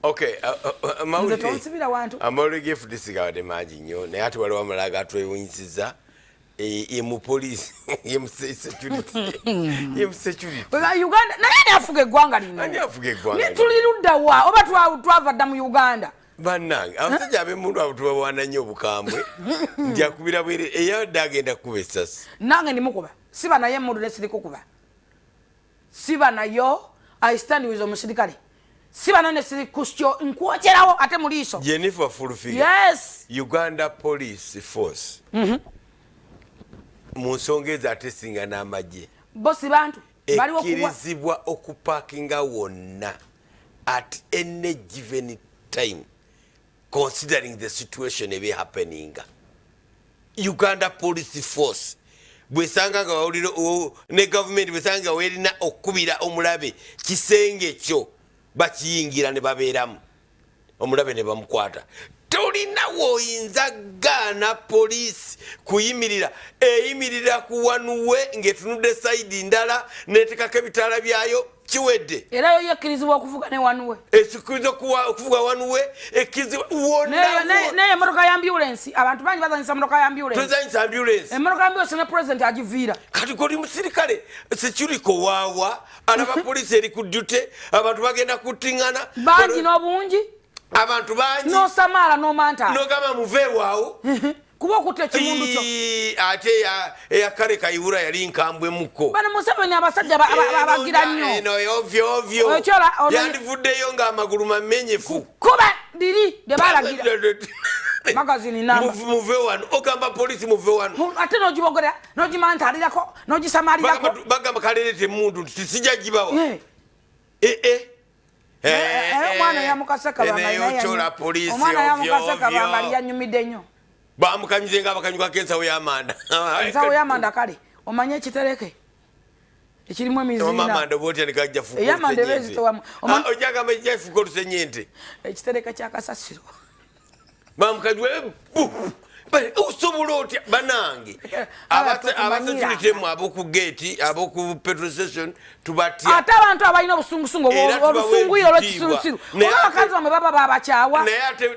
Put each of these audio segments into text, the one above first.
Okay, amawulire FDC gawadde mangi nnyo naye ate waliwo amalala gatwewunyisiza ye mu poliisi ye mu security Uganda naye ani afuga eggwanga lino tuli ludda wa oba twava dda mu Uganda bannange abasajja ab'emundu abo tubawaana nnyo obukambwe nti akubira bwere eyadde agenda kukuba essasi nange ndimukuba siba naye emundu nesirikukuba siba nayo I stand with omusirikale siba nane siri kusyo nkwokerawo ate mu liiso Jennifer full figure yes Uganda Police Force mu nsonga ezo ate singa n'amagye bosi bantu ekkirizibwa okupaakinga wonna at any given time considering the situation ebe happening. Uganda Police Force bwesanga nga wawulira ne government bwesanga werina okubira omulabe kisenge kyo bakiyingira ne babeeramu omulabe ne bamukwata tolina woyinza gaana poliisi kuyimirira eyimirira ku wanuwe ng'etunudde sayidi ndala neetekako ebitaala byayo kiwedde era yo yakkirizibwa okuvuga ne wanuwe ekikiriza okuvuga wanuwe ekkirizibwa wonna naye emmotoka ya ambulance abantu bangi bazanyisa emmotoka ya ambulance tuzanyisa ambulance emmotoka ya ambulance ne president agiviira kati goli musirikale security waawa alaba poliisi eri ku duty abantu bagenda kuttiŋŋana bangi n'obungi abantu bangi no samala no manta no gama muve wao kuba okutta ekimundu kyo ate eyakale kayibula yali nkambwe muko bano Museveni abasajja abagira nnyo ovyo yandivuddeyo ng'amagulu mamenyefu kuba diri de balagira magazini namba muve wano ogamba polisi muve wano ate nogibogera nogimantalirako nogisamalirako bagamba kalelete mundu tisijja gibawa omwana yamukaseka banga yanyumidde nnyo bamukanyuze nga bakanyuka ensawo y'amanda ensawo y'amanda kale omanye ekitereke ekirimu emizinaamanda bwotya nekajja ojagamba ekijafuka olusenyente ekitereke kyakasasiro bamukanyuwe osobola otya banange abasecurity aboku gate aboku petrol station tubatya ate abantu abalina obusungusungu olusunguyiro olwekisirusiru abakazi bamwe baba babakyawa naye ate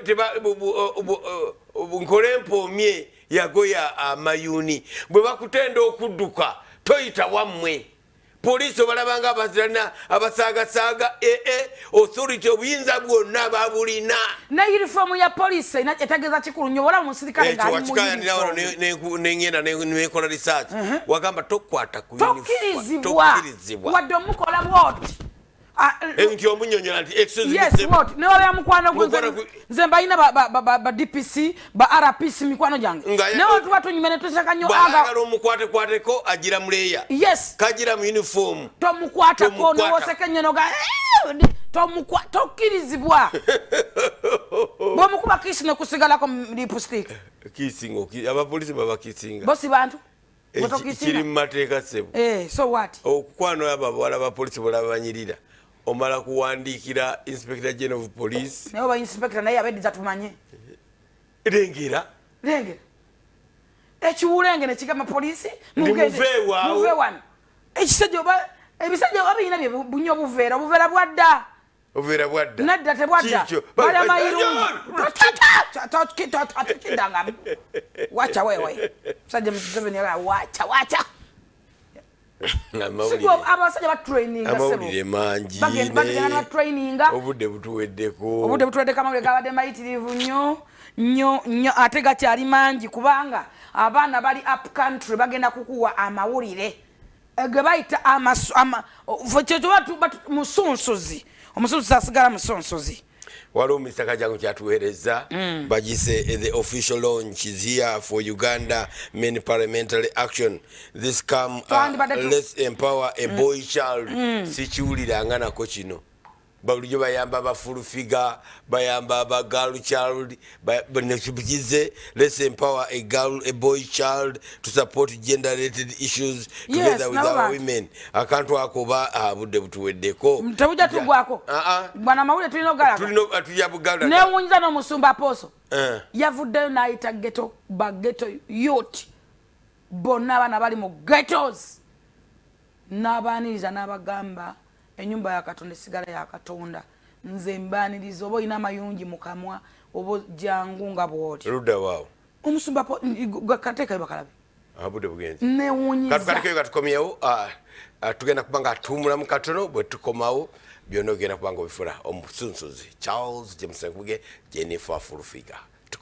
nkole mpoomye yagoya amayuni bwe bakutenda okudduka toyita wammwe poliisi obalabanga abazirana abasaagasaaga authority obuyinza bwonna babulina ne uniform ya poliisi etegeeza kikulu nnyo wala musirikale ng'nengenda nekola research wagamba tokwata ku tokkirizibwa wadde omukola bwoti nti omunyonyola nti newabera mukwano nze mbalina ba DPC ba RPC mikwano gyange naye tuba tunyume ne tuseka nnyo agala omukwatekwateko agira muleya kagira mu uniform tomukwatako nowoseka ennyo tokkirizibwa bw'omukuba kisi nekusigalako lipstick abapoliisi babakisinga bosi bantu kiri mu mateeka ssebo so what okukwano abo abawala bapoliisi bolabanyirira omala kuwandiikira inspector general of police naye oba inspector naye abeddiza tumanye lengera ekiwulenge nekigamba poliisi muve wano ekisajja oba ebisajja oba birina bunya obuveera bwadda nedda tebwadda bali amayirungi tokidangamu wacha wewe musajja Museveni wacha abasajja batraininga amawulire mangi obudde butuweddeko amawulire gabadde mayitirivu nnyo ate gakyali mangi kubanga abaana bali up country bagenda kukuwa amawulire ge bayita Omusunsuzi Omusunsuzi asigala Musunsuzi waliwo misaka jangu kyatuweereza bagise the official launch is here for Uganda main parliamentary action this come let's empower a boy child sikiwulira nako kino balujo bayamba abafulufiga bayamba aba girl child nekibukize let's empower a boy child to support gender related issues together with our women akantu akoba budde butuweddeko tebuja tugwako bwana mawule tulino atujabugala newunyiza n'omusumba Aposo yavuddeyo n'ayita ghetto youth bonna abaana bali mu ghettos n'abaaniriza n'abagamba enyumba ya Katonda esigala ya Katonda nze mbaniriza oba olina amayungi mu kamwa oba jangu nga bw'oti ludda waawo omusumba kateekayo bakalabe abudde bugenzi newunyiza katukalikeyo katukomyewo tugenda kuba nga tuwumulamu katono bwe tukomawo byonna ogenda kuba nga obifula omusunsuzi Charles James Nkubuge Jennifer Fulufiga